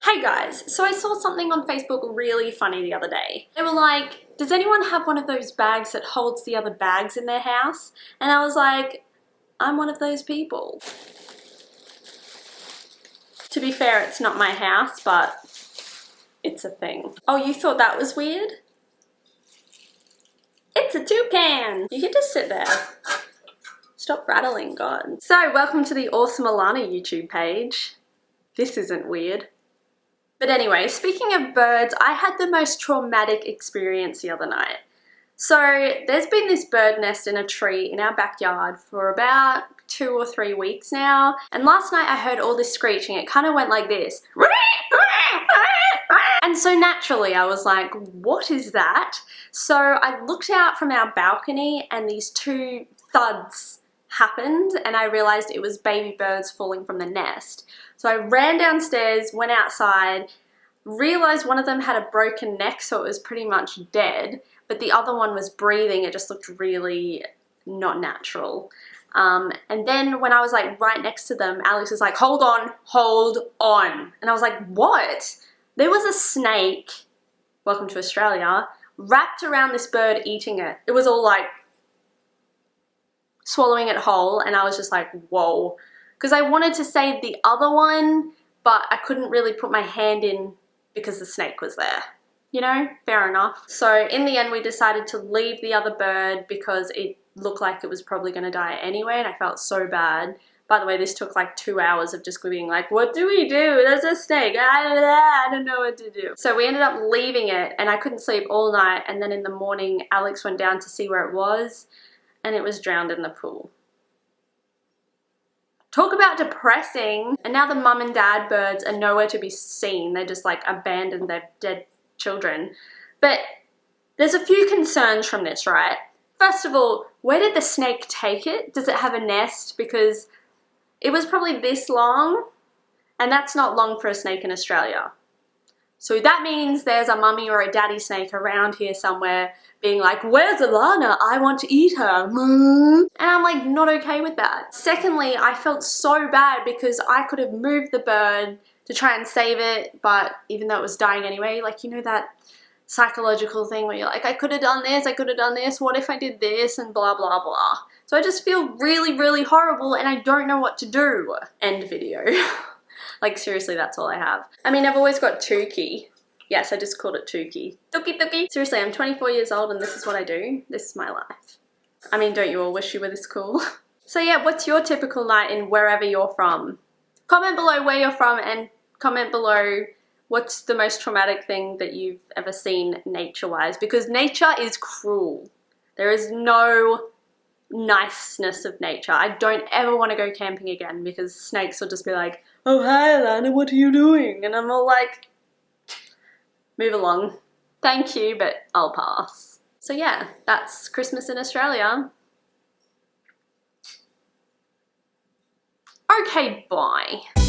Hey guys, so I saw something on Facebook really funny the other day. They were like, does anyone have one of those bags that holds the other bags in their house? And I was like, I'm one of those people. To be fair, it's not my house, but it's a thing. Oh, you thought that was weird? It's a toucan! You can just sit there. Stop rattling, God. So, welcome to the Awesome Alanna YouTube page. This isn't weird. But anyway, speaking of birds, I had the most traumatic experience the other night. So there's been this bird nest in a tree in our backyard for about 2 or 3 weeks now. And last night I heard all this screeching. It kind of went like this. And so naturally I was like, what is that? So I looked out from our balcony and these 2 thuds happened and I realized it was baby birds falling from the nest. So I ran downstairs, went outside, realized one of them had a broken neck, so it was pretty much dead, but the other one was breathing. It just looked really not natural. And then when I was like right next to them, Alex was like, hold on. And I was like, what? There was a snake, welcome to Australia, wrapped around this bird eating it. It was all like swallowing it whole, and I was just like, whoa. Because I wanted to save the other one, but I couldn't really put my hand in because the snake was there. You know, fair enough. So in the end, we decided to leave the other bird because it looked like it was probably going to die anyway, and I felt so bad. By the way, this took like 2 hours of just being like, what do we do? There's a snake. I don't know what to do. So we ended up leaving it, and I couldn't sleep all night, and then in the morning, Alex went down to see where it was, and it was drowned in the pool. Talk about depressing. And now the mum and dad birds are nowhere to be seen. They just like abandoned their dead children. But there's a few concerns from this, right? First of all, where did the snake take it? Does it have a nest? Because it was probably this long, and that's not long for a snake in Australia. So that means there's a mummy or a daddy snake around here somewhere being like, where's Alanna? I want to eat her. And I'm like, not okay with that. Secondly, I felt so bad because I could have moved the bird to try and save it, but even though it was dying anyway, like, you know that psychological thing where you're like, I could have done this, what if I did this, and blah, blah, blah. So I just feel really, really horrible and I don't know what to do. End video. Like, seriously, that's all I have. I mean, I've always got Tukey. Yes, I just called it Tukey. Tukey. Seriously, I'm 24 years old and this is what I do. This is my life. I mean, don't you all wish you were this cool? So yeah, what's your typical night in wherever you're from? Comment below where you're from and comment below what's the most traumatic thing that you've ever seen nature-wise. Because nature is cruel. There is no niceness of nature. I don't ever want to go camping again because snakes will just be like, oh hi Alanna, what are you doing? And I'm all like, move along. Thank you, but I'll pass. So yeah, that's Christmas in Australia. Okay, bye.